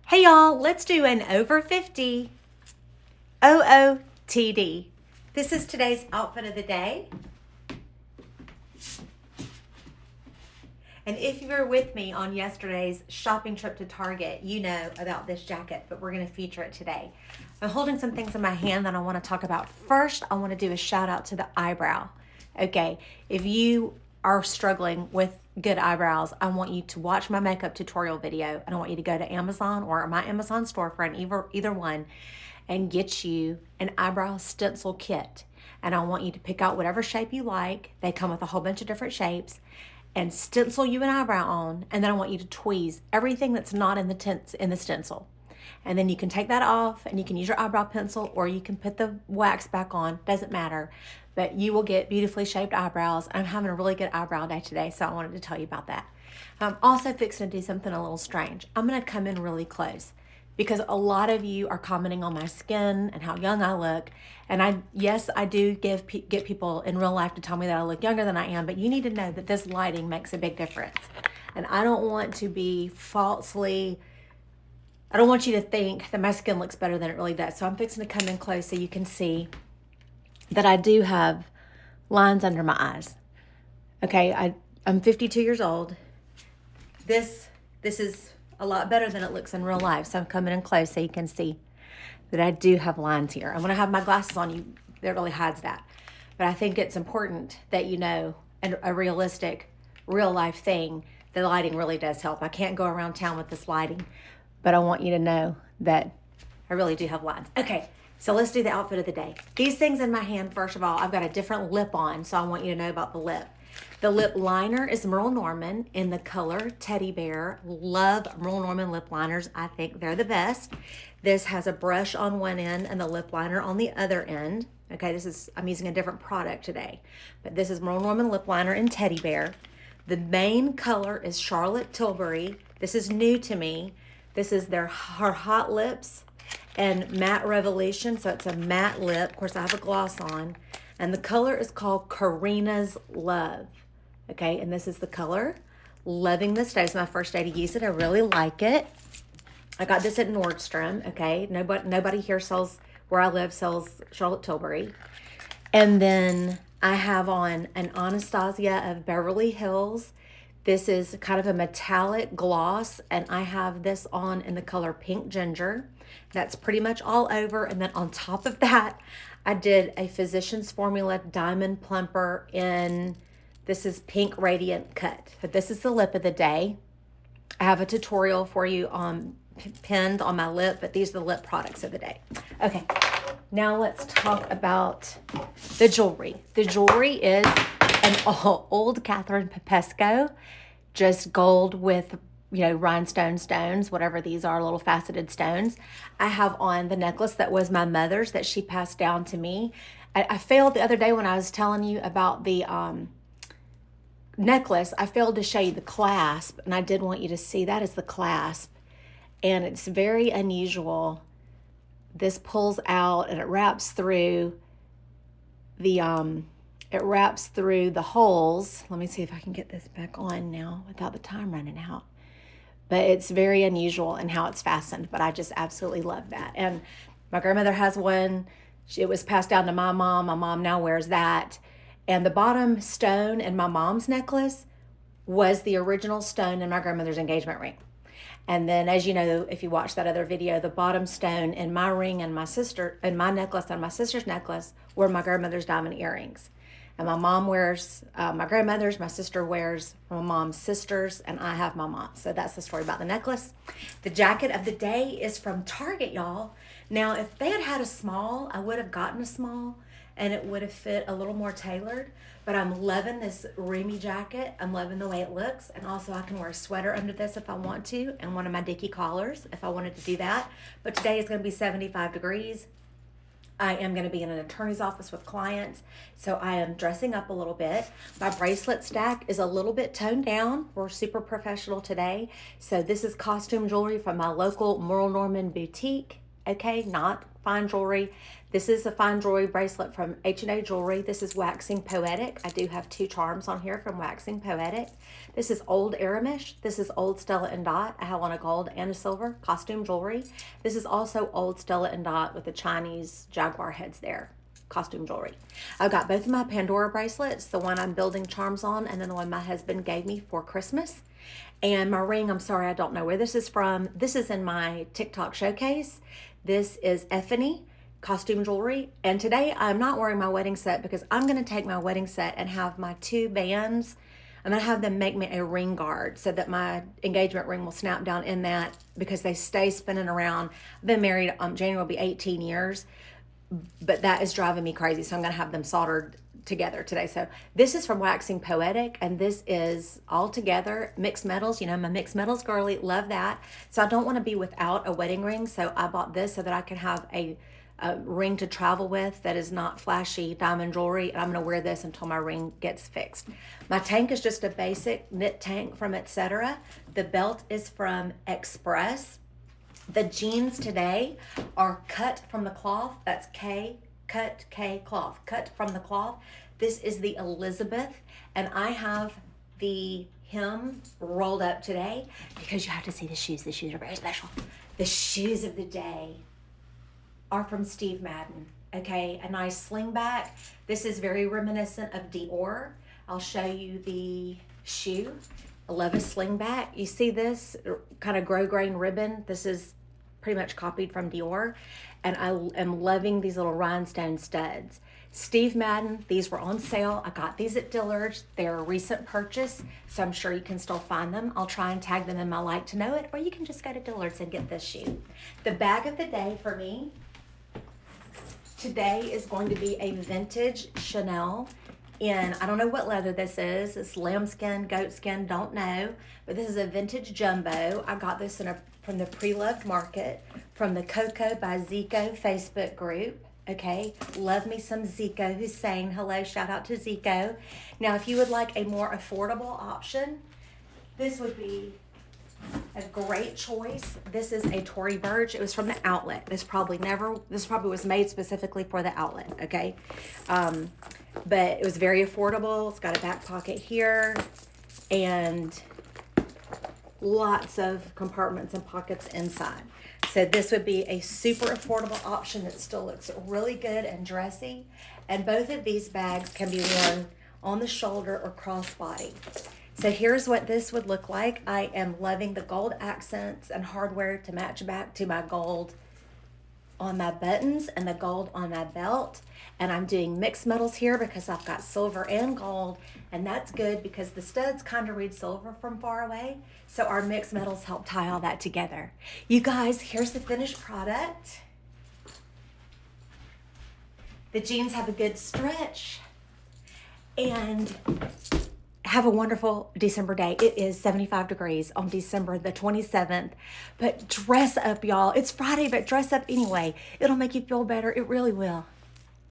Hey y'all, let's do an over 50 OOTD. This is today's outfit of the day. And if you were with me on yesterday's shopping trip to Target, you know about this jacket, but we're going to feature it today. I'm holding some things in my hand that I want to talk about. First, I want to do a shout out to the eyebrow. Okay, if you are struggling with good eyebrows, I want you to watch my makeup tutorial video, and I want you to go to Amazon or my Amazon storefront, either one, and get you an eyebrow stencil kit. And I want you to pick out whatever shape you like. They come with a whole bunch of different shapes, and stencil you an eyebrow on, and then I want you to tweeze everything that's not in the stencil. And then you can take that off and you can use your eyebrow pencil, or you can put the wax back on, doesn't matter. But you will get beautifully shaped eyebrows. I'm having a really good eyebrow day today, so I wanted to tell you about that. I'm also fixing to do something a little strange. I'm gonna come in really close because a lot of you are commenting on my skin and how young I look. And I do get people in real life to tell me that I look younger than I am, but you need to know that this lighting makes a big difference. And I don't want to be I don't want you to think that my skin looks better than it really does. So I'm fixing to come in close so you can see that I do have lines under my eyes. Okay, I'm 52 years old. This is a lot better than it looks in real life. So I'm coming in close so you can see that I do have lines here. And when I have my glasses on, that really hides that. But I think it's important that you know a realistic, real life thing, the lighting really does help. I can't go around town with this lighting, but I want you to know that I really do have lines. Okay, so let's do the outfit of the day. These things in my hand, first of all, I've got a different lip on, so I want you to know about the lip. The lip liner is Merle Norman in the color Teddy Bear. Love Merle Norman lip liners. I think they're the best. This has a brush on one end and the lip liner on the other end. Okay, I'm using a different product today, but this is Merle Norman lip liner in Teddy Bear. The main color is Charlotte Tilbury. This is new to me. This is her Hot Lips and Matte Revolution, so it's a matte lip. Of course, I have a gloss on. And the color is called Karina's Love. Okay, and this is the color. Loving this day. It's my first day to use it. I really like it. I got this at Nordstrom. Okay, nobody here where I live sells Charlotte Tilbury. And then I have on an Anastasia of Beverly Hills. This is kind of a metallic gloss, and I have this on in the color Pink Ginger. That's pretty much all over. And then on top of that, I did a Physicians Formula Diamond Plumper this is Pink Radiant Cut. But this is the lip of the day. I have a tutorial for you pinned on my lip, but these are the lip products of the day. Okay, now let's talk about the jewelry. The jewelry is an old Catherine Popesco, just gold with rhinestone stones, whatever these are, little faceted stones. I have on the necklace that was my mother's that she passed down to me. I failed the other day when I was telling you about the necklace. I failed to show you the clasp, and I did want you to see that is the clasp, and it's very unusual. This pulls out and it wraps through the holes. Let me see if I can get this back on now without the time running out. But it's very unusual in how it's fastened, but I just absolutely love that. And my grandmother has one. It was passed down to my mom. My mom now wears that. And the bottom stone in my mom's necklace was the original stone in my grandmother's engagement ring. And then, as you know, if you watch that other video, the bottom stone in my ring and my necklace and my sister's necklace were my grandmother's diamond earrings. And my mom wears my grandmother's, my sister wears my mom's sister's, and I have my mom. So that's the story about the necklace. The jacket of the day is from Target, y'all. Now, if they had had a small, I would have gotten a small, and it would have fit a little more tailored. But I'm loving this roomy jacket. I'm loving the way it looks. And also I can wear a sweater under this if I want to, and one of my Dickie collars if I wanted to do that. But today is going to be 75 degrees. I am going to be in an attorney's office with clients, so I am dressing up a little bit. My bracelet stack is a little bit toned down. We're super professional today. So this is costume jewelry from my local Merle Norman boutique. Okay, not fine jewelry. This is a fine jewelry bracelet from H&A Jewelry. This is Waxing Poetic. I do have 2 charms on here from Waxing Poetic. This is Old Aramish. This is Old Stella and Dot. I have on a gold and a silver costume jewelry. This is also Old Stella and Dot with the Chinese jaguar heads there. Costume jewelry. I've got both of my Pandora bracelets, the one I'm building charms on, and then the one my husband gave me for Christmas. And my ring, I'm sorry, I don't know where this is from. This is in my TikTok showcase. This is Effany costume jewelry. And today I'm not wearing my wedding set because I'm going to take my wedding set and have my 2 bands. I'm going to have them make me a ring guard so that my engagement ring will snap down in that because they stay spinning around. I've been married, January will be 18 years, but that is driving me crazy. So I'm going to have them soldered together today. So this is from Waxing Poetic, and this is all together mixed metals. You know, I'm a mixed metals girly, love that. So I don't want to be without a wedding ring. So I bought this so that I can have a ring to travel with that is not flashy diamond jewelry, and I'm going to wear this until my ring gets fixed. My tank is just a basic knit tank from Etc. The belt is from Express. The jeans today are cut from the cloth. That's K, cut, K, cloth, cut from the cloth. This is the Elizabeth, and I have the hem rolled up today because you have to see the shoes. The shoes are very special. The shoes of the day are from Steve Madden. Okay, a nice slingback. This is very reminiscent of Dior. I'll show you the shoe. I love a slingback. You see this kind of grosgrain ribbon? This is pretty much copied from Dior. And I am loving these little rhinestone studs. Steve Madden, these were on sale. I got these at Dillards. They're a recent purchase, so I'm sure you can still find them. I'll try and tag them in my Like to Know It, or you can just go to Dillards and get this shoe. The bag of the day for me today is going to be a vintage Chanel in, I don't know what leather this is. It's lambskin, goatskin, don't know. But this is a vintage jumbo. I got this from the Pre-Loved Market from the Coco by Zico Facebook group. Okay, love me some Zico Hussein. Hello, shout out to Zico. Now, if you would like a more affordable option, this would be a great choice. This is a toryburch. It was from the outlet. This probably was made specifically for the outlet, okay? But it was very affordable. It's got a back pocket here and lots of compartments and pockets inside. So this would be a super affordable option that still looks really good and dressy. And both of these bags can be worn on the shoulder or crossbody. So here's what this would look like. I am loving the gold accents and hardware to match back to my gold on my buttons and the gold on my belt. And I'm doing mixed metals here because I've got silver and gold, and that's good because the studs kind of read silver from far away. So our mixed metals help tie all that together. You guys, here's the finished product. The jeans have a good stretch, and have a wonderful December day. It is 75 degrees on December the 27th. But dress up, y'all. It's Friday, but dress up anyway. It'll make you feel better. It really will.